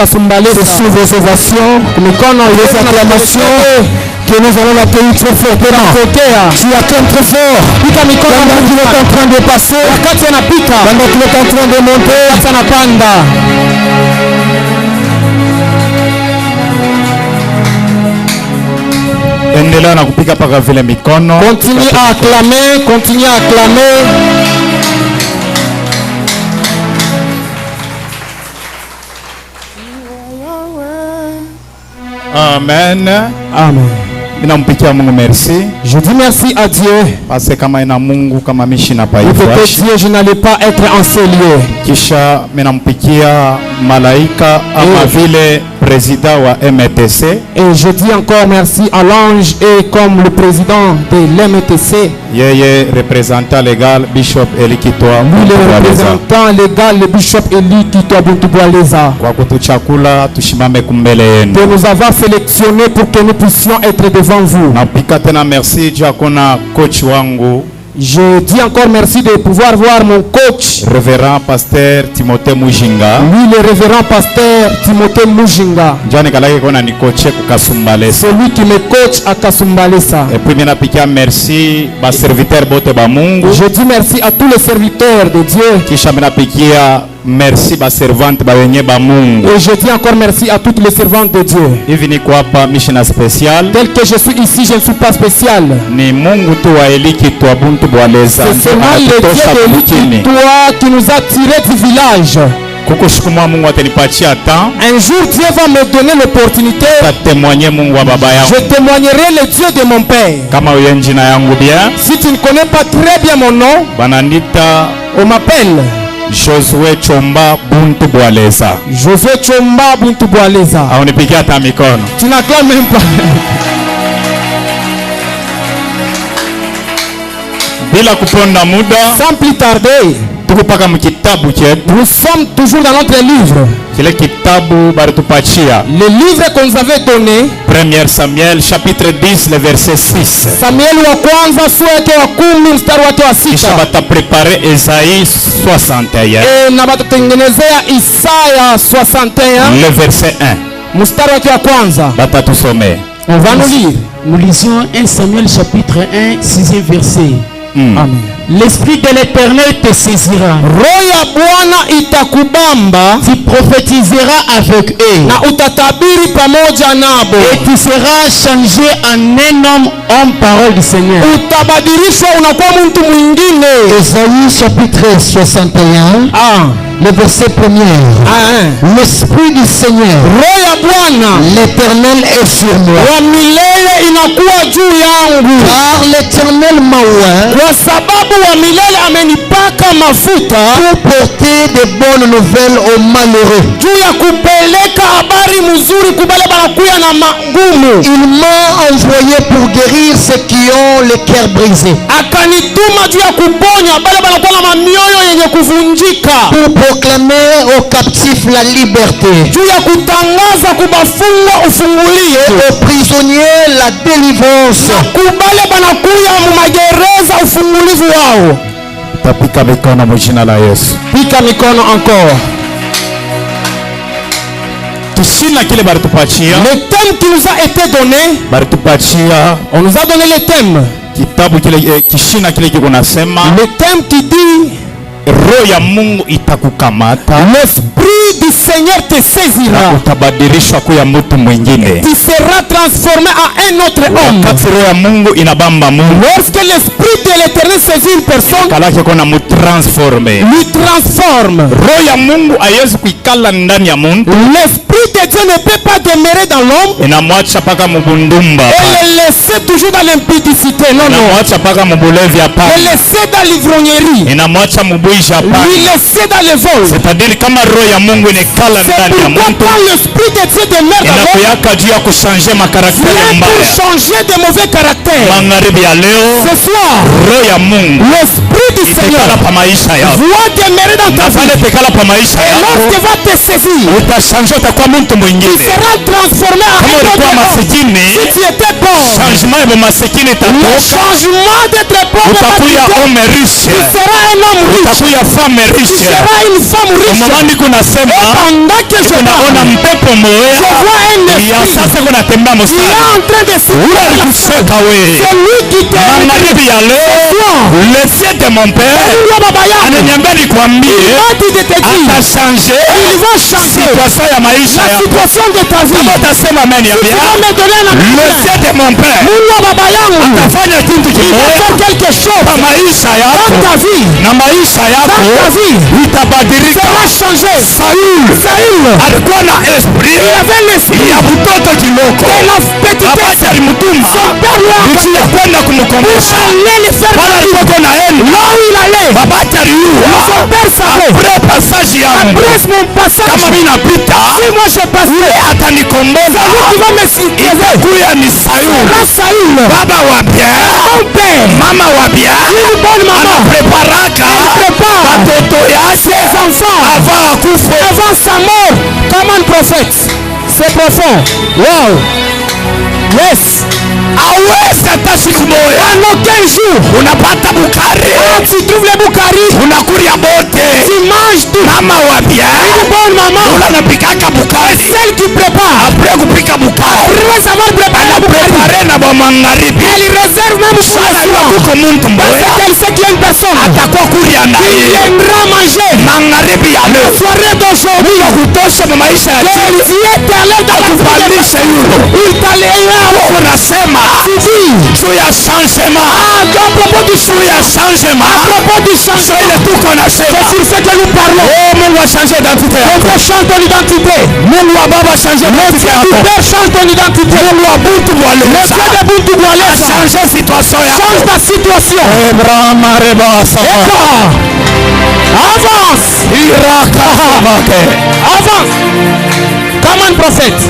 sous vos ovations, les acclamations que nous allons l'accueillir très fortement. Tu acclame très fort. Pendant qu'il est en train de passer, pendant qu'il est en train de monter, continue à acclamer, continue à acclamer. Amen. Amen. Je dis merci à Dieu. Parce que Dieu, je n'allais pas être en ces lieux. Kisha menampikia malaika ama vile président wa MTC. Et je dis encore merci à l'ange et comme le président de l'MTC. Yeye représentant légal Bishop Eli Kitwa. Lui le représentant légal le Bishop Eli Kitwa Buntubualeza. Kwa kutuchakula tushimame kumbele yenu. De nous avoir sélectionnés pour que nous puissions être devant vous. Napika tena merci jakona coach wangu. Je dis encore merci de pouvoir voir mon coach, révérend pasteur Timothée Mujinga. Lui le révérend pasteur Timothée Mujinga. Celui qui me coach à Kasumbalesa. Et puis merci ba serviteur bote ba Mungu. Je dis merci à tous les serviteurs de Dieu. Merci ba servante ba wenye ba Mungu. Et je dis encore merci à toutes les servantes de Dieu. Hivi ni kwa hapa mission spécial. Tel que je suis ici, je ne suis pas spécial. Ni Mungu tu wa Eli Kitwa Buntubualeza. C'est seulement le Dieu de Eli Kitwa qui nous a tirés du village. Un jour Dieu va me donner l'opportunité. Je témoignerai le Dieu de mon père. Si tu ne connais pas très bien mon nom, on m'appelle Josué Chomba Buntubualeza. Josué Chomba Buntubualeza. Tu n'acclames même pas. Sans plus tarder, nous sommes toujours dans notre livre. Le livre qu'on nous avait donné. 1 Samuel chapitre 10 le verset 6. Samuel wa kwanza sura yake wa 10 mstari wake wa 6. Kisha bataprepare Isaïe 61. Na batatengenezea Isaya 61. Le verset 1. Mstari wake wa kwanza. Batatusome. On va nous lire. Nous lisons 1 Samuel chapitre 1 6e verset. Amen. L'esprit de l'Éternel te saisira. Roya Bwana itakubamba. Tu prophétiseras avec eux. Na utatabiri pamoja nabo. Et tu seras changé en un homme parole du Seigneur. Utabadilishwa unakuwa mtu mwingine. Isaïe chapitre 61. Le verset 1er. L'esprit du Seigneur. Roya Bwana. L'Éternel est sur moi. Wa milele inakuwa juu yangu. Car l'Éternel m'a oint. Kwa sababu wa milele amenipaka mafuta. Pour porter de bonnes nouvelles aux malheureux. Juu ya kupeleka habari mzuri kubale banakuya na magumu. Il m'a envoyé pour guérir ceux qui ont le cœur brisé. Akanituma juu ya kuponya bale banakuwa na mamioyo yenye kuvunjika. Pour proclamer aux captifs la liberté. Juu ya kutangaza kubafungwa ufungulie. Aux prisonniers la délivrance. Kubale banakuya mu magereza ufungulivu wao. Tapika mikono mjina la Yesu. Pika mikono encore. Le thème qui nous a été donné. On nous a donné le thème. Le thème qui dit l'esprit du Seigneur te saisira. Tu seras transformé en un autre homme. Lorsque l'esprit de l'Éternel saisit une personne, lui transforme. L'esprit de Dieu ne peut pas demeurer dans l'homme et le laisser toujours dans l'impudicité. Non, non. Le laisser dans l'ivrognerie. Lui laisser dans le vol. C'est pourquoi quand l'esprit de Dieu demeure dans l'homme, vient pour changer de mauvais caractère. Ce soir, l'esprit du Seigneur va demeurer dans ta vie. Et lorsqu'il va te saisir, mtu Tu mwingine. seras transformé en Kama un ulikuwa autre homme. masikini, Si tu étais pauvre, changement ya masikini le itatoka. changement d'être pauvre va Utakuya quitter. homme riche. Tu seras un homme riche. Utakuya femme Tu riche. seras une femme riche. Umamani kunasema Et pendant que je unaona parle, mpepo je moya vois un ya esprit sasa kunatembea qui mstari. est en train de Ule se alikuseka we. celui qui te Magharibi ya leo, le ciel de mon père Ndio baba yangu. ananiambia nikwambie Quand il te dit, atachange il va changer situation ya maisha la yako. situation de ta vie. Kama utasema amen ya Tu bien, vas me donner un le amen. ciel de mon père Mungu wa baba yangu atafanya kitu il va kimoja faire quelque chose kwa maisha dans yako ta vie. na maisha Dans ta yako vie. itabadilika. Ça va changer. Saul alikuwa na esprit Il avait l'esprit ya mtoto kiloko, de la petitesse. abati alimtuma Son père lui a nchi ya kwenda kumkomesha. allait le faire Pale partir. alikuwa naenda Là où il allait, babati aliua son père savait. après passage yangu. Après mon passage, Kama mimi napita si moi je passe, ule atanikomboza. c'est lui qui va me sauver. Itakuya ni Sayuni, Là, Saül, baba wa bien, mon père, mama wa bien, une bonne maman, anapreparaka prépare watoto yake ses enfants avant akufe. avant sa mort comme un prophète. C'est profond. Wow. Yes. Hawezi hata siku moja En aucun jour, unapata bukari, quand tu trouves les boucaris, unakulia bote. tu manges tout. Mama wa bien Une bonne maman, ule anapikaka bukari, celle qui prépare, apres kupika bukari après avoir préparé la boucarie, prepare na bwa magharibi. elle réserve même pour le Sana soir. kuko muntu Parce mmoja qu'elle sait qu'il y a une personne atakuwa kulia qui naye viendra manger magharibi ya la leo. soirée d'aujourd'hui. Mungu akutosha mu maisha ya Que chini, Dieu t'enlève dans la akupandishe yule. il t'enlèvera. Unasema Tu dis, juu ya changement, à propos du juu ya changement, à propos du sio changement, ile tuko nasema. c'est sur ce que nous parlons. Oh, Mungu achange identite On yako. peut changer ton identité. Mungu wa baba change identite Tu yako. peux changer ton identité. Mungu wa butu Le bwaleza Dieu de Buntu Boualesa change situation yako. change ta situation. Abraham rebasa D'accord. Avance. iraka bake Avance. Comme un prophète.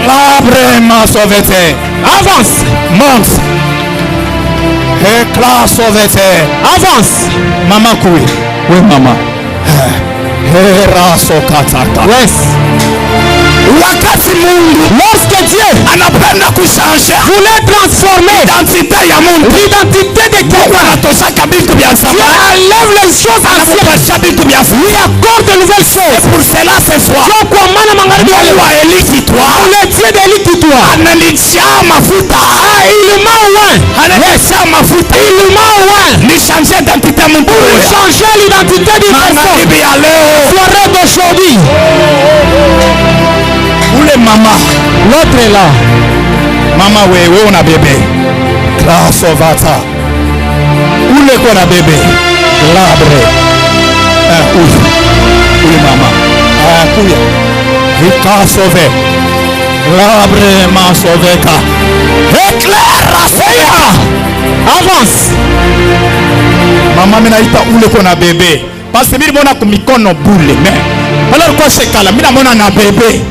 labre masovete Avance. mons ekla sovete Avance. mama kui we mama heraso kataka. Yes. Wakati Mungu Lorsque Dieu anapenda kushanje voulait transformer identite ya Mungu, l'identité de Mungu quelqu'un, anatoshaka vitu vya Dieu zamani enlève les choses anciennes. anakupasha vitu vya Il zamani. accorde de nouvelles choses. Pour cela ce soir Dieu kwa maana magharibi ya Mungu leo. wa Eli kitwa Le Dieu d'Élie qui toi. ananijia mafuta, Il m'a oint. ananijia mafuta Il m'a oint. ni changer identite ya mtu Pour huyo. changer l'identité d'une personne. Magharibi ya leo Soirée d'aujourd'hui. ule mama L'autre est là. mama wewe una bebe klasovata ule kwa na bebe labre ule mama kuya vikasove labre masoveka eklera soya. Avance. Mama minaita ule kwa na bebe parce que mimi naona kumikono bule me alors kwa shekala mimi naona na bebe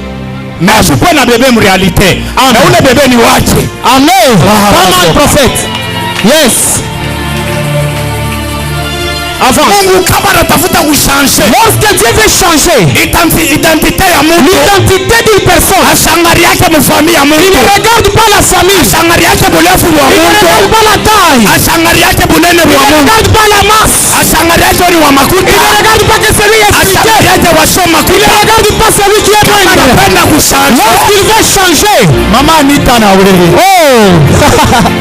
mais je peux na bébé en réalité. Mais ule bébé ni wache. Amen. Comme un prophète. Yes. Avance. Mungu kama anatafuta kuchanger Lorsque Dieu veut changer identité ya mtu, l'identité d'une personne, ashangari yake mfamia ya il mtu, ne regarde pas la famille, ashangari yake burefu wa il ne mtu, regarde pas la taille, ashangari yake bunene il wa ne mtu, regarde pas la masse, ashangari yake ni wa il makuta, ne regarde pas que celui est ashangari expliqué, yake wa shoma il ne regarde pas celui qui est moindre. anapenda kuchanger. Lorsqu'il veut changer, Mama Anita na wewe. oh,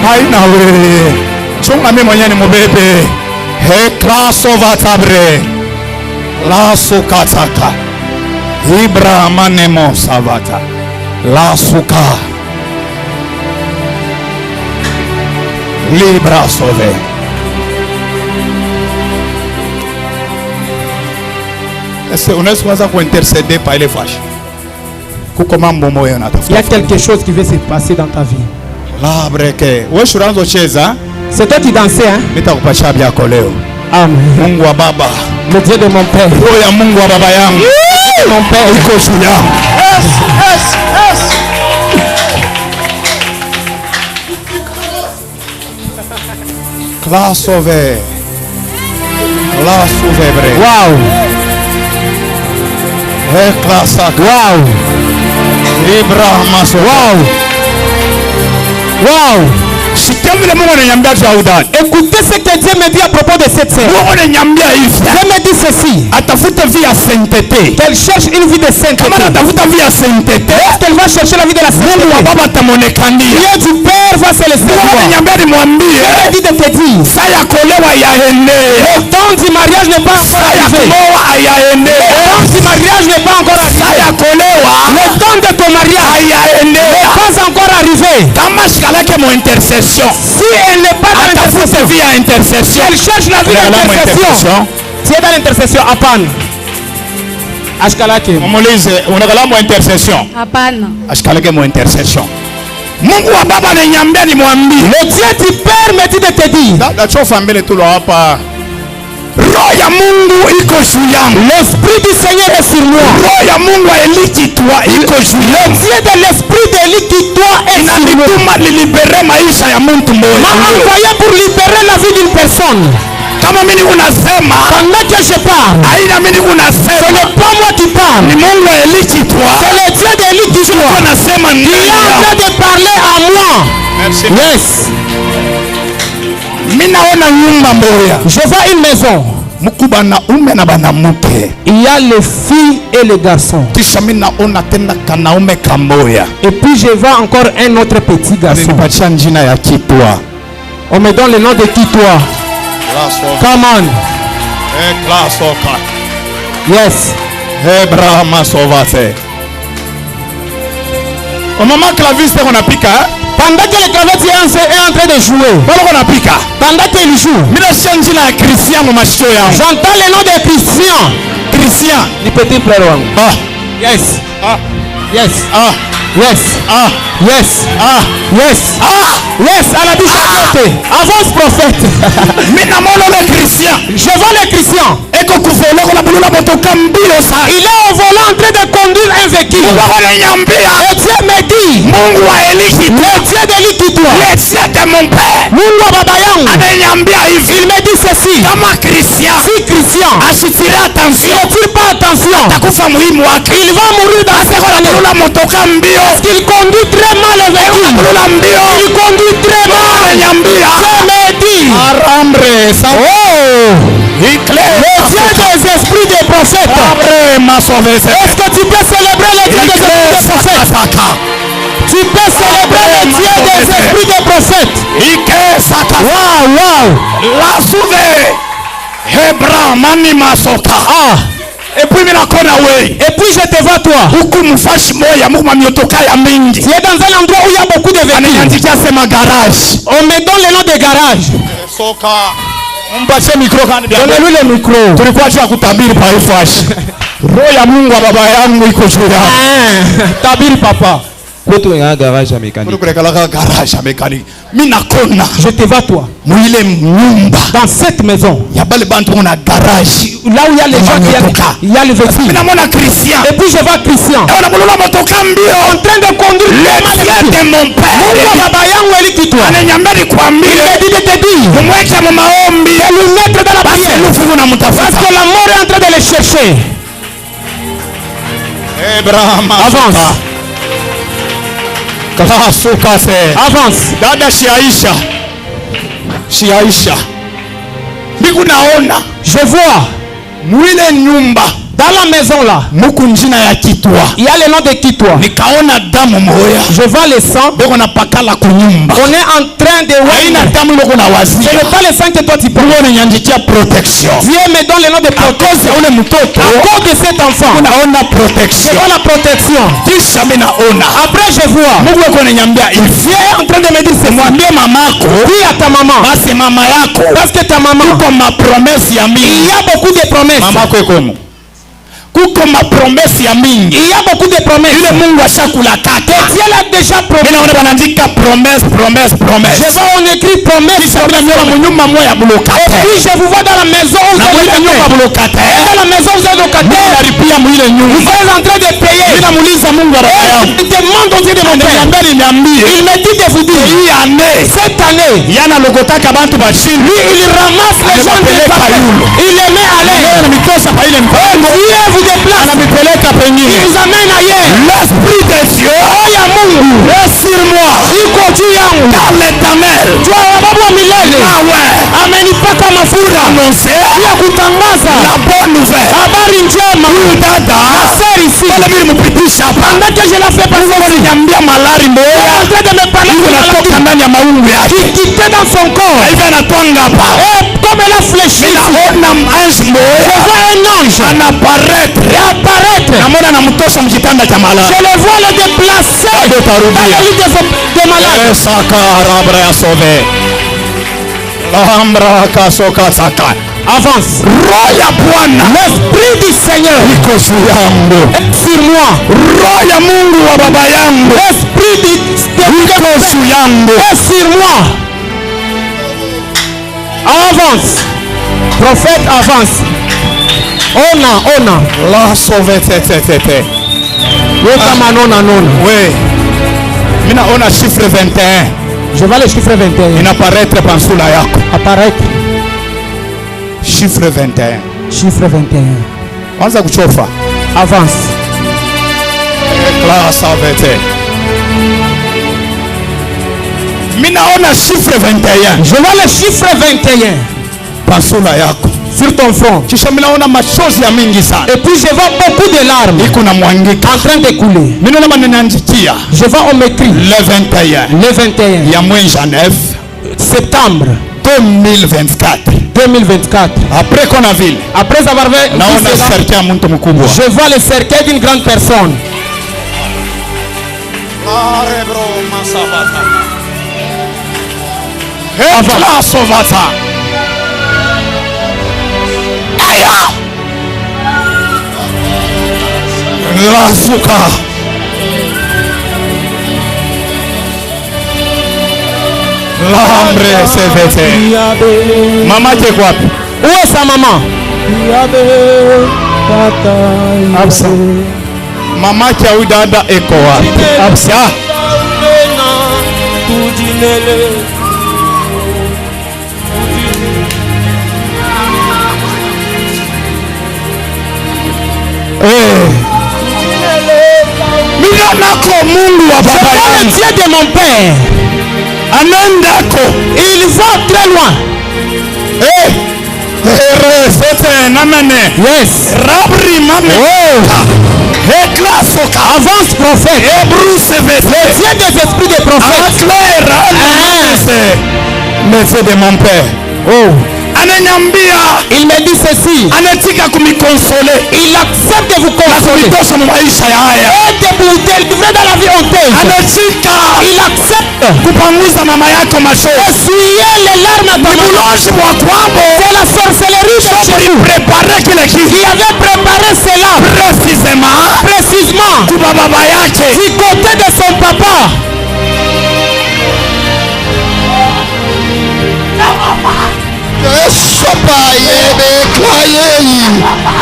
Haina wewe. Chunga mimi mwenyewe ni mbebe. He klaso vatabre. Laso kataka. Ibrahima nemo savata. Lasuka. Libra sove. Est-ce que unaweza kuanza kuinterceder par les fâches? Kuko mambo moyo natafuta. il y a quelque chose qui veut se passer dans ta vie. La breke. Wewe shuranzo cheza. C'est toi qui dansais, hein? Nitakupasha byako leo. Amen. Mungu wa baba. Le Dieu de mon père. Roho ya Mungu wa baba yangu. Mon père. Iko juu yangu. Classe sauvé. La sauvé. Wow. Classe. Wow. Wow. Wow. Écoutez ce que Dieu me dit à propos de cette sœur. Dieu me dit ceci. Qu'elle cherche une vie de sainteté. Lorsqu'elle va chercher la vie de la sainteté, Dieu du Père va se laisser voir. Dieu me dit de te dire, le temps du mariage n'est pas encore arrivé. Le temps du mariage n'est pas encore arrivé. Le temps de ton mariage n'est pas encore arrivé. Si elle n'est pas dans l'intercession, elle cherche la vie d'intercession. Tu es dans l'intercession, Apana. Ashkalake. Unakala mo intercession. Hapana. Ashkalake mo intercession. Mungu wa baba ananiambia nimwambie. Le Dieu du Père me dit de te dire. Dachofa mbele tu hapa. Roho ya Mungu iko juu yangu. L'esprit du Seigneur est sur moi. Roho ya Mungu elikitwa iko juu yangu. Le Dieu de l'esprit de l'ikitwa est sur moi. Inanituma nilibere maisha ya mtu mmoja. M'a envoyé pour libérer la vie d'une personne. Kama mimi unasema, pendant que je parle, aina mimi unasema, ce n'est pas moi qui parle. Ni Mungu elikitwa. C'est le Dieu de l'ikitwa. Unasema il est en train de parler à moi. Merci. Yes. Minaona nyumba moja. Je vois une maison. Mukubana ume na banamuke. Il y a les filles et les garçons. Kisha minaona tena kanaume kamoya. Et puis je vois encore un autre petit garçon. Nipatia jina ya Kitwa. On me donne le nom de Kitwa. Come on. Yes. Brahma Sovate. Au moment que la viste on a piqué. Pendant que le clavette est en train de jouer. Pendant qu'il joue. J'entends le nom de Christian. Christian. Du petit frère. Ah. Yes. Ah. Yes. Ah. Yes. Ah. Yes. Ah. Yes. Ah. Yes. À la bouche. Avance prophète. Je vois le Christian. Il est au volant en train de conduire un véhicule. Et Dieu me dit, le Dieu de l'Ikitwa, le Dieu de mon père, Mungu baba yangu, il me dit ceci. Si Christian ne tire pas attention, il va mourir dans cette année. Parce qu'il conduit très mal le véhicule. Il conduit très mal. Dieu me dit, le Dieu des esprits des prophètes. Est-ce que tu peux célébrer le Dieu des esprits des prophètes? Tu peux célébrer le Dieu des esprits des prophètes. Wow, wow. La souve. Hebra mani masoka. Ah. Et puis je te vois toi. Tu es dans un endroit où il y a beaucoup de véhicules. On me donne le nom de garage. Donnez-lui le micro. Tabiri papa. Je te vois toi. Dans cette maison. Là où il y a les gens il y a les véhicules. Et puis je vois Christian. En train de conduire le Dieu de mon père. Il me dit de te dire. De lui mettre dans la prière. Parce que la mort est en train de le chercher. Avance. Avance. Dada Shiaisha. Je vois. Mwile nyumba. Dans la maison là, il y a le nom de Kitwa. Je vois le sang. On est en train de voir. Ce n'est pas le sang que toi tu prends. Dieu me donne le nom de protection. À cause de cet enfant, je vois la protection. Après je vois. Dieu est en train de me dire c'est moi. Dis à ta maman. Parce que ta maman, il y a beaucoup de promesses. Kuko mapromesi ya mingi. Il y a beaucoup de promesses. Yule Mungu ashakulatate. Dieu l'a déjà promis. Mimi naona wanaandika promesse. Je vois on écrit promesse. Kisha mnaona mnyumba moya bulokate. Et puis je vous vois dans la maison où vous êtes nyumba bulokate. Dans la maison vous êtes locataire. Nalipia mwile nyumba. Vous êtes en train de payer. Mimi namuuliza Mungu baba yangu. Il demande au Dieu de mon père. Il me dit de vous dire. Hii année. Cette année. Yana logotaka bantu bashini. Lui il ramasse les gens de Payulo. Il les met à l'air. Anamitosa pa ile mpango. Dieu vous déplace. Anamipeleka penye. Il vous amène ailleurs. L'esprit de Dieu. yangu. Et sur moi. Iko juu yangu. Car l'Éternel. Jua sababu wa milele. Amenipaka mafuta. Annoncer. Ya kutangaza. La bonne nouvelle. Habari njema. Dada. Seri si. Wala mimi mpitisha hapa. Pendant que je la fais passer. Niambia malari moya. En train de me parler de Inatoka ndani ya maungu yake. qui quittait dans son corps. Hivi anatwanga hapa. Et comme elle a fléchi. Ninaona ange moya. Je vois un ange. Anaparaître. Apparaître. Namona namtosha mkitanda cha malari. Je le vois le déplacer. Dans le lit de malade. Sakarabra ya sauvé. Lambra kasoka saka. Avance. Roho ya Bwana. L'esprit du Seigneur Iko juu yangu. est sur moi. Roho ya Mungu wa baba yangu. L'esprit Iko juu yangu. est sur moi. Avance. Prophète, avance. Ona. La sauvé tete. Weka manona nona. Oui. Mina ona chiffre 21. Je vois le chiffre 21. Inaparaître pansula yako. Apparaître. Chiffre 21. Chiffre 21. Anza kuchofa. Avance. La sauvé. Mina ona chiffre 21. Je vois le chiffre 21 Pansula yako. sur ton front. Kisha minaona machozi ya mingi sana. Et puis je vois beaucoup de larmes Iko na mwangika. en train de couler. Minaona manenanjikia. Je vois on m'écrit Le 21. le 21 ya mwezi wa 9 septembre 2024. 2024. Après qu'on a vu. Après avoir vu Naona cela, cercle ya mtu mkubwa. je vois le cercueil d'une grande personne. La sovata. Aya. La suka. Lambre sevete. Mama yako wapi? Où est sa maman? Absa. Mama yako dada eko wapi? Absa. Minonako Mungu wa baba Le yangu. Dieu de mon père. Anendako. Il va très loin. Sote namene. Yes. Rabri mame. Eklasoka. Avance prophète. Ebru sevete. Le Dieu des esprits des prophètes. Le Dieu de mon père. Ananiambia. Il me dit ceci. Anatika kumikonsoler. Il accepte de vous consoler. Kumitosha mu maisha haya. Et de vous délivrer dans la vie honteuse. Anatika. Il accepte kupanguza mama yako machozi. essuyer les larmes à ta maman. Ulozi wa kwabo. C'est la sorcellerie de chez vous. Préparer kile kitu. Qui avait préparé cela précisément kuba baba yake. du côté de son papa. Sopa yebe klayei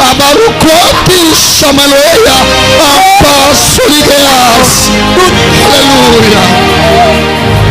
abarukoti shamaloya apa soligeas. Hallelujah.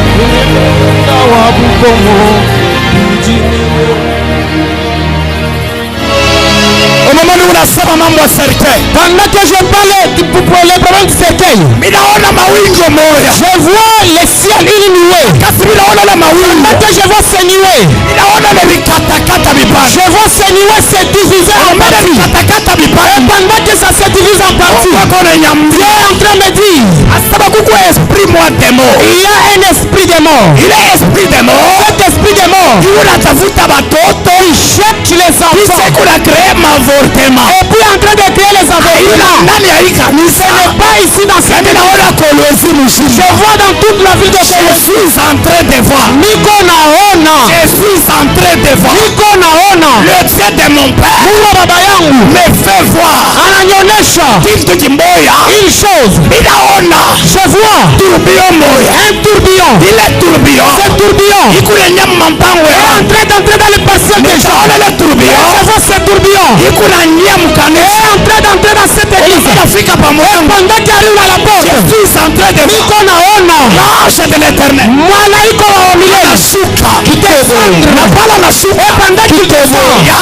Au moment où unasema mambo ya cercueil. Pendant que je parle pour le problème du cercueil, Minaona mawingu moya. je vois le ciel illuminé. Kasi minaona na mawingu. Pendant que je vois se nuer, Minaona na vikatakata vipande. je vois se nuer se diviser en parties. Vikatakata vipande. Et pendant que ça se divise en parties, Wako na Dieu nyambia. est en train de me dire, Asaba kuku esprit moi demo. il y a un esprit de mort. Ile esprit demo. Cet esprit de mort, Unatafuta watoto. il cherche les enfants. Kisha kuna créer mavortement. Et puis en train de créer les avortements. Ndani ya hii Ce kanisa. n'est pas ici dans cette ville. Naona Kolwezi Je mzima. vois dans toute la ville de Je Kolwezi. suis en train de voir. Niko naona. Je suis en train de voir. Niko naona. Le Dieu de mon père Mungu wa baba yangu me fait voir ananionyesha kitu kimoya. une chose. Ninaona Je vois tourbillon moya. un tourbillon. Ile tourbillon Ce tourbillon ikule nyama mpango est ya. en train d'entrer dans le parcelle des gens. Nitaona ile tourbillon Je vois ce tourbillon ikula nyia est mkanisa. en train d'entrer dans cette église. Nafika pamoja. Pendant qu'il arrive à la porte, Je suis en train de voir niko naona l'ange de l'éternel. malaika wa milele Nashuka. kitesandra Na pala nashuka. et pendant qu'il descend, oya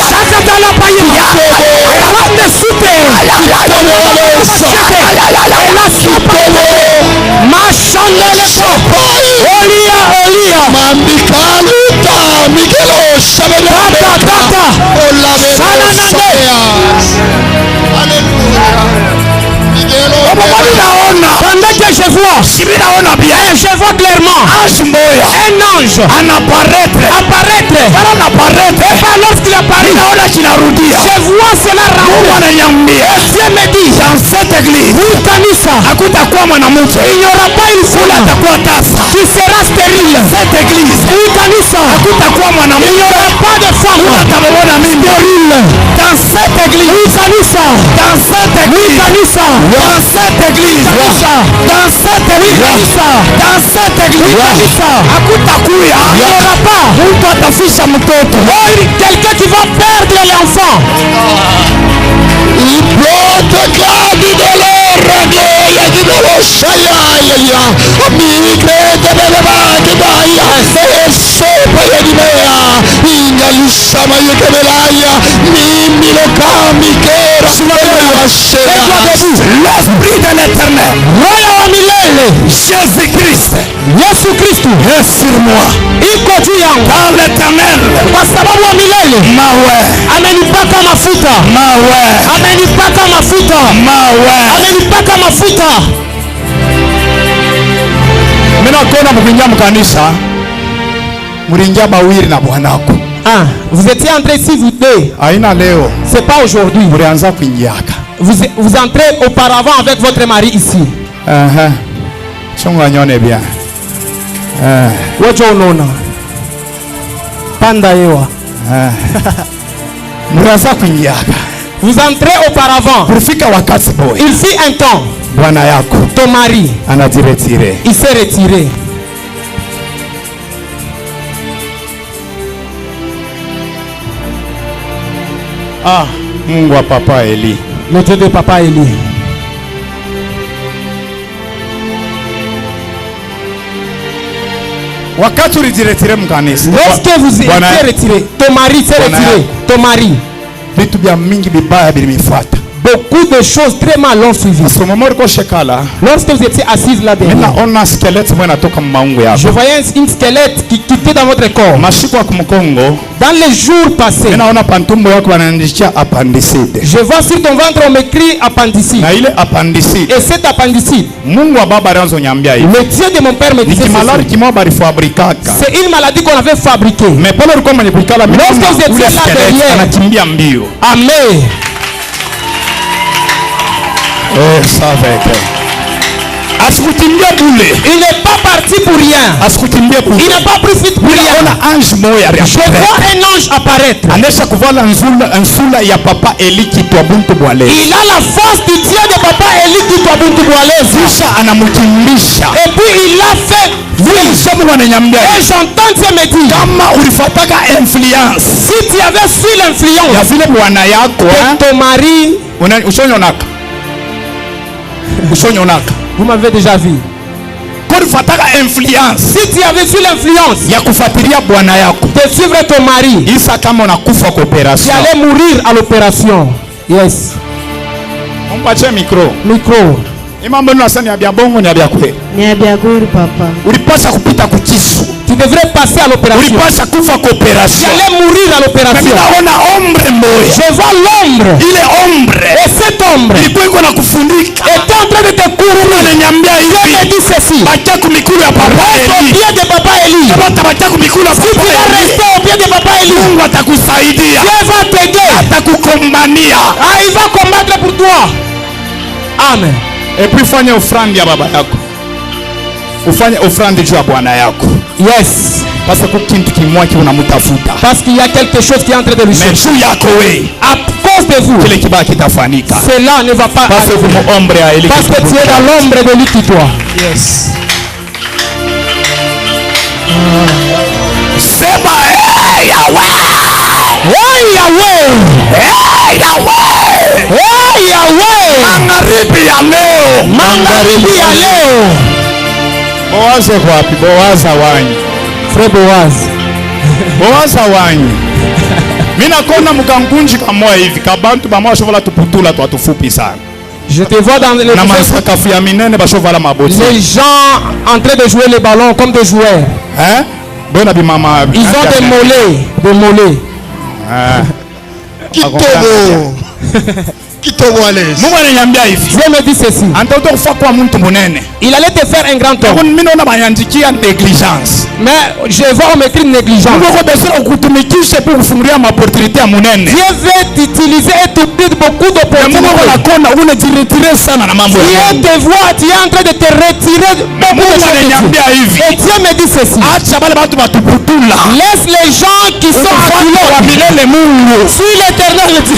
shakatala paye rande sute ela vois. Sibinaona bien. Je vois clairement. Ange moya. Un ange. Anapparaître. Apparaître. Bana apparaître. Et pas lorsqu'il apparaît. Naona kinarudia. Je vois cela Mungu rentrer. ananiambia. Dieu me dit. Dans cette église. Oui, kanisa. Hakutakuwa mwanamke. Il n'y aura pas une foule Atakuwa tasa. qui sera stérile. Cette église. Oui, kanisa. Hakutakuwa Il n'y mwanamke. aura pas de femme Atamwona mimi. stérile. Dans cette église. Oui, kanisa. Dans cette Oui, église. kanisa. Dans cette église. Kanisa. Dans cette Oui, église. kanisa. Dans cette église. Kanisa. Hakutakuya. Il n'y aura pas. Mtu atafisha mtoto. Oh, quelqu'un qui va perdre l'enfant. L'esprit de l'éternel. Roho wa milele. Jésus-Christ Yesu Kristu est sur moi. iko juu yangu Par l'éternel. kwa sababu wa milele Mawe. amenipaka mafuta. Mawe. Amenipaka mafuta. Mawe. Amenipaka mafuta. Mimi nakuona mkuingia mkanisa. Muringia bawiri na bwanako. Ah, vous étiez entrés ici vous deux. Aina leo. C'est pas aujourd'hui. Murianza kuingiaka. Vous entrez auparavant avec votre mari ici. Chunga nyone bien. Wacho unaona. Panda yewa. Murianza kuingiaka. Vous entrez auparavant. Kufika wakati boy. Il fit un temps. Bwana yako Ton mari, anajiretire. il s'est retiré. Mungu wa papa Eli. Le Dieu de papa Élie. Wakati ulijiretire mkanisa. Lorsque vous Bwana- étiez retiré, ton mari s'est Bwana- retiré. Ton mari, Vitu vya mingi vibaya vilimifuata. beaucoup de choses très mal l'ont suivi. Sasa mama uliko shekala. Lorsque vous étiez assise là Mimi derrière, naona skeleti mwana toka maungu yako. je voyais une squelette qui quittait dans votre corps. Mashiko ya kumkongo. Dans les jours passés, Mimi naona pantumbo yako wanaandikia appendicite. je vois sur ton ventre on m'écrit appendicite. Na ile appendicite. Et cette appendicite, Mungu wa baba alianza nyambia hivi. le Dieu de mon père me Ni disait kimalari ceci. kimoja balifabrikaka. C'est une maladie qu'on avait fabriquée. Mais pale ulikuwa mwenye kuikala mimi Lorsque naona vous étiez ule là skeleti derrière. anakimbia mbio. Amen. Saveke. Asikukimbia bule. Il n'est pas parti pour rien. Asikukimbia bule. Il n'a pas pris fuite pour rien. Ona ange moya Je vois un ange apparaître. anesha kuvala nsula ya papa Eli kitwa buntu bwale. Il a la force du Dieu de papa Élie qui doit buntu bwalezi. Kisha anamukimbisha. Et puis il a fait. Vile msomo wananyambia. Et j'entends Dieu me dire, Kama ulifataka influence si tu avais su ya l'influence vile bwana yako de ton mari, ushonyonaka. Ushonyonaka. vous m'avez déjà vu. Kwa ulifataka influence Si tu avais su l'influence ya kufuatilia bwana yako. de suivre ton mari, Isa kama unakufa kwa tu operation. allais mourir à l'opération. Yes. Mpache micro. Micro. Imambo nasa ni abia bongo ni abia kwe. Ni abiaguri papa. Ulipasha kupita kuchisu. Tu devrais passer à l'opération. Ulipasha kufa kwa Tu operation. allais mourir à Mimi l'opération. naona ombre moya. Je vois l'ombre. Ile ombre Et cette ombre ilikuwa iko na kufunika. était en train de te courir. Ananiambia Dieu me hivi. dit ceci. Bacha kumikulu ya papa Reste au Eli. pied de papa Élie. Kama utabacha kumikulu ya Si tu papa vas Eli. rester au pied de papa Élie, Mungu atakusaidia. Dieu va t'aider. Atakukombania. Ah, il va combattre pour toi. Amen. Et puis fanya ofrande ya baba yako. Ufanye ofrande juu ya bwana yako. Yes. Parce que kintu kimwaki unamutafuta. Parce qu'il y a quelque chose qui est en train de lui Mais chercher. juu yako we. À cause de vous, Kile kibaya kitafanyika. cela ne va pas Parce que arriver. kumo ombre ya Eli. Parce que tu es dans l'ombre de lui qui toi. Yes. Sema Yahweh. Hey Yahweh! Yahweh. Hey Yahweh! Magharibi ya leo. Magharibi ya leo. Boaze wapi? Boaza wanyi. Frère Boaz. Boaza wanyi. Mina kona mukangunji kamoya hivi kabantu bamoya shovala tuputula twatufupi sana. Je te vois dans Na masakafu ya minene bashovala maboti. les gens en train de jouer les ballons comme des joueurs. Hein? Bona bimama. Ils ont des mollets. Des mollets. Ah. Kitobo. Mungu ananiambia hivi. Dieu me dit ceci. Antoto kufa kwa mtu munene. Il allait te faire un grand homme. Mimi naona banyandikia negligence. Mais je vois on m'écrit négligence. Mungu akobesera kutumikisha pour kufungulia opportunité ya munene. Dieu veut t'utiliser et t'ouvrir beaucoup d'opportunités. Mungu anakona unajiretire sana na mambo. Dieu te voit, tu es en train de te retirer beaucoup de choses. Et Dieu me dit ceci. Acha bale batu batuputula. Laisse les gens qui sont à milele Mungu. Suis l'éternel Dieu.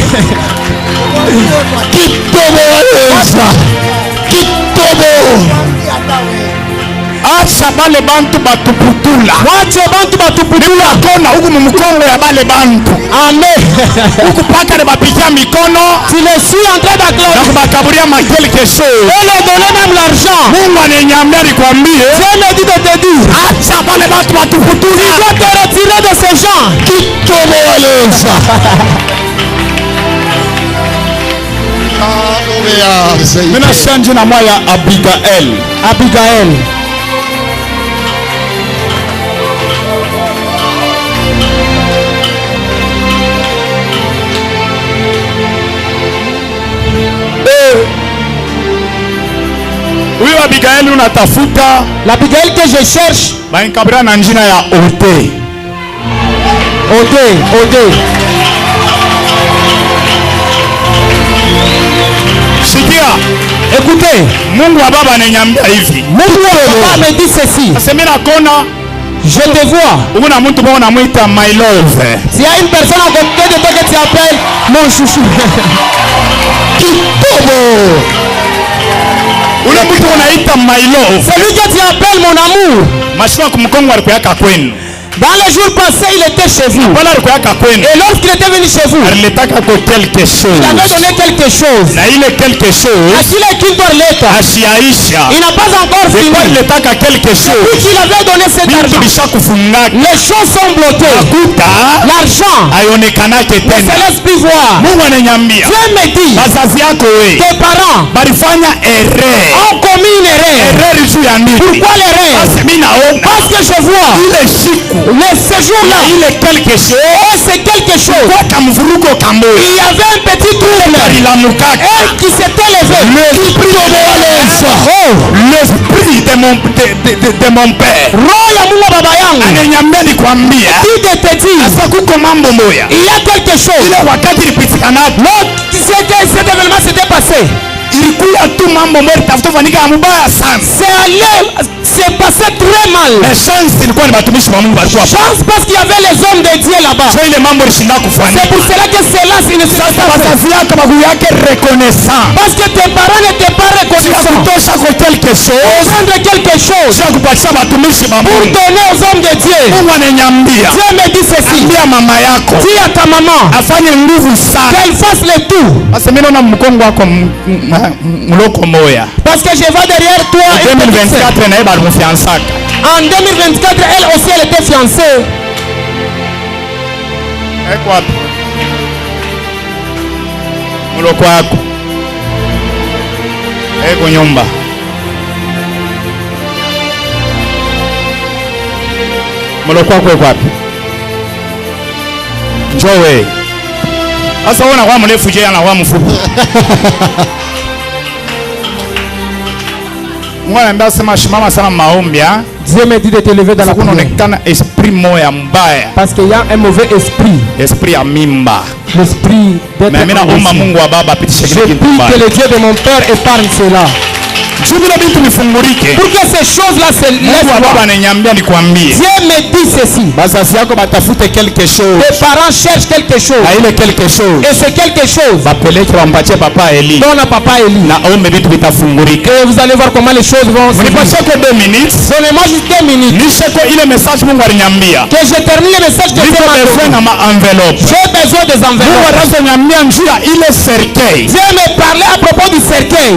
Acha bale bantu batuputula. Wache bantu batuputula. Kona huku mumukongo ya bale bantu. Amen. Huku paka de bapitia mikono. Tu les suis en train d'acclamer. Na kubakaburia ma quelque chose. Et leur donner même l'argent. Mungu ananiambia nikwambie. Dieu me dit de te dire. Acha bale bantu batuputula. Tu dois te retirer de ces gens. Mina change na moya Abigail. Abigail. Huyu Abigail unatafuta. L'Abigail que je cherche. Bankabra na njina ya Ode. Sikia. Écoutez. Mungu wa baba ananiambia hivi. Mungu wa baba me dit ceci. Asemena kona. Je te vois. Una mtu mmoja anamuita my love. S'il y a une personne à côté de toi que tu appelles mon chouchou. Kitobo. Ule mtu unaita my love. Celui que tu appelles mon amour. Mashua kumkongo alikuwa kwenu. Dans les jours passés, il était chez vous. Et lorsqu'il était venu chez vous, il avait donné quelque chose. À qui qu'il doit l'être. Il n'a pas encore fini. Depuis qu'il avait donné cet argent, les choses sont bloquées. L'argent ne se laisse plus voir. Dieu me dit, tes parents ont commis une erreur. Pourquoi l'erreur? Parce que je vois le séjour-là, c'est quelque chose. Il y avait un petit trouble et qui s'était levé. L'esprit de mon père dit de te dire, il y a quelque chose. Cet événement s'était passé. C'est passé très mal. Chance parce qu'il y avait les hommes de Dieu là-bas. C'est pour cela que cela ne se passe pas. Parce que tes parents n'étaient pas reconnaissants. Prendre quelque chose pour donner aux hommes de Dieu. Dieu me dit ceci. Dis à ta maman qu'elle fasse le tout. Parce que je vais derrière toi. En 2024 en 2024 elle aussi elle était fiancée. Muloko wako eko nyumba. Muloko wako eko wapi? Njoo. Sasa unaona kwa mrefu je ana kwa mfupi. Mwana mbaya sema shimama sana maombi. Dieu me dit de te lever dans la prière. Esprit moya mbaya. Parce qu'il y a un mauvais esprit. Esprit ya mimba. L'esprit d'être. Mais mina omba Mungu wa baba apitishe kile kitu mbaya. Je prie que le Dieu de mon père épargne cela. Pour que ces choses-là se laissent. Dieu me dit ceci. Tes parents cherchent quelque chose. Et c'est quelque chose. Donne à papa Eli. Et vous allez voir comment les choses vont se passer. Donnez-moi juste 2 minutes. Que je termine le message que Dieu m'a donné. J'ai besoin des enveloppes. Dieu me parlait à propos du cercueil.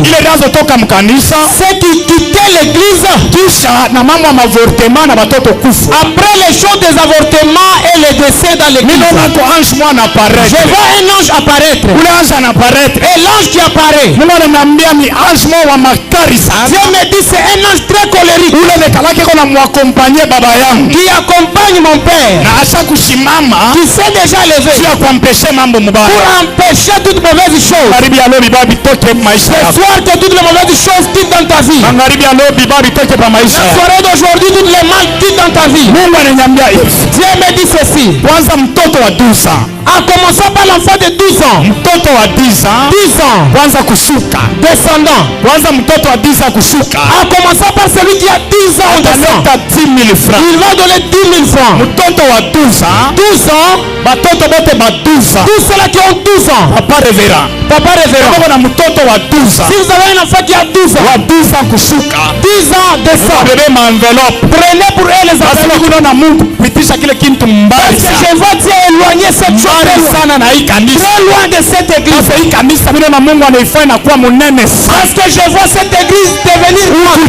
kanisa, ceux qui quittaient l'église, kisha na mambo ya mavortement na batoto kufu. après les choses des avortements et les décès dans l'église, Ninaona ko ange mwana apparaître. je vois un ange apparaître. Ule ange anaparaître. Et l'ange qui apparaît, Mungu ananiambia ni ange mwana wa makari sana. Dieu me dit c'est un ange très colérique Ule nekalaki kona mwakompanye baba yangu. qui accompagne mon père, Na asha kushimama qui s'est déjà levé juu ya kuampeshe mambo pour mubaya. empêcher toute mauvaise chose. Magharibi ya leo biba bitoke maisha Ce yako. soir que toutes les mauvaises choses quittent dans ta vie. Magharibi ya leo biba bitoke pa maisha La yako. soirée d'aujourd'hui, toutes les mal quittent dans ta vie. Mungu ananiambia hivi. Dieu me dit ceci. Kwanza mtoto wa 12 ans. En commençant par l'enfant de 12 ans, Mtoto wa 10 ans. 10 ans, Kwanza kushuka. descendant. Kwanza mtoto wa 10 ans kushuka. En commençant par celui qui a 10 ans, on descend. Ataleta 10,000 francs. Il va donner 10 000 francs. Mtoto wa 12 ans. 12 ans, Batoto bote ba 12 ans. tous ceux-là qui ont 12 ans. Papa révérend. Papa révérend. Kama kuna mtoto wa 12 ans. Si vous avez un enfant qui a 12 ans, Wa 12 ans kushuka. 10 ans, descend. Bebe ma envelope. Prenez pour eux les Basi enfants. kuna Mungu kupitisha kile kitu mbali Parce que sana. je vois Dieu éloigner cette chose Mbali très loin. sana na hii kanisa. Très loin de cette église. Sasa hii kanisa mimi na Mungu anaifanya kuwa munene sana. Parce que je vois cette église devenir grande.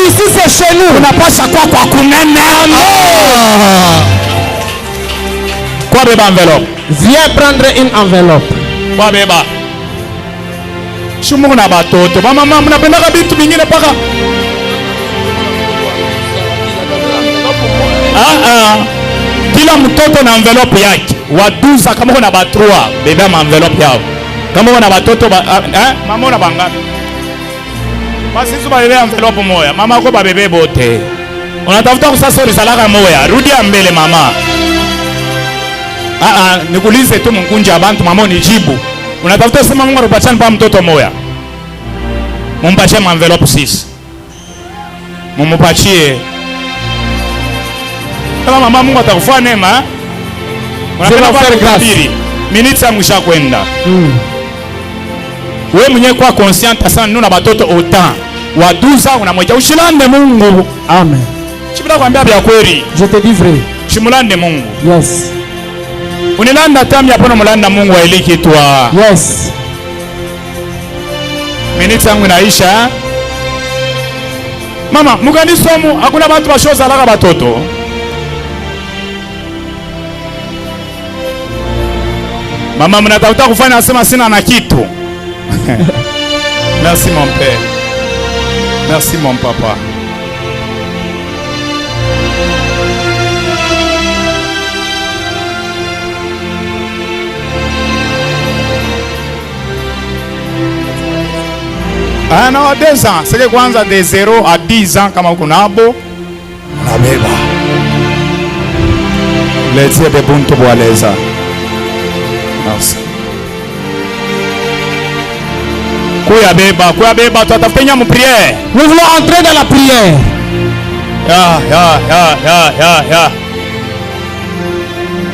Ici c'est chez nous. Unapasha kwa kunene. Kwa beba envelope. Viens prendre une enveloppe. Kwa beba. Shumu na batoto. Mama mnapendaka vitu vingine paka. Kila mtoto na envelope yake. Wa 12 kama kuna ba 3 beba ma envelope yao. Kama kuna batoto mama una bangapi? Basi hizo ba bebe envelope moja. Mama ko ba bebe bote. Unatafuta kusasa risalaka moja. Rudi mbele mama. Nikuulize tu mkunja abantu mama unijibu. Unatafuta sema Mungu anapachana pa mtoto moja. Mumpatie ma envelope 6. Mumupatie. Kama mama Mungu atakufanya neema, unapenda kwa grâce. Minutes ya mwisho kwenda. Wewe mwenyewe kwa conscient sana nuna batoto autant. Wa 12 ans unamwita ushilande Mungu. Amen. Chibula kwambia bya kweli. Je te dis vrai. Chimulande Mungu. Yes. Unilanda tambi hapo mulanda Mungu wa ile kitu wa. Yes. Minutes yangu inaisha. Mama, mukanisomo hakuna watu washoza alaka batoto. Mama mnatafuta kufanya nasema sina na kitu. Merci mon père. Merci mon papa. Non, 2 ans. C'est que kwanza de 0 à 10 ans kama kunabo unabeba. Letie de buntu bwaleza. Merci. Kuya beba, tutafanya mu prière. Nous voulons entrer dans la prière. Ya.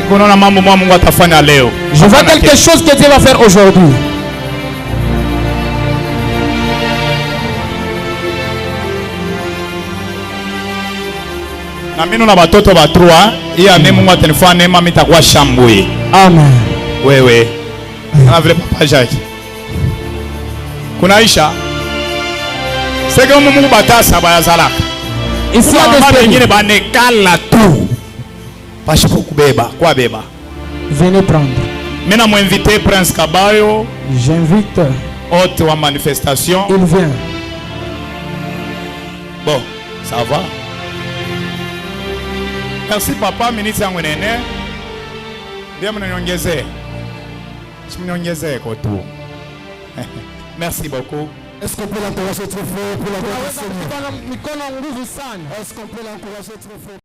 Kuna mambo Mungu atafanya leo. Je vois quelque chose que Dieu va faire aujourd'hui. Na mimi na batoto ba 3, hii ane Mungu atanifanya neema mitakuwa shambwe. Amen. Wewe. Na vile papa Jacques. Kunaisha. Sege Mungu batasa bayazalaka. Ici il y a des wengine spirits. banekala tu. Pashipo kubeba, kwa beba. Venez prendre. Mimi na muinvite Prince Kabayo, J'invite. hôte wa manifestation. Il vient. Bon, ça va. Merci papa, minutes yangu nene. Ndio mnaniongezee. Simniongezee kwa tu. Merci beaucoup. Est-ce qu'on peut l'encourager très fort pour la gloire du Seigneur? Est-ce qu'on peut l'encourager très fort?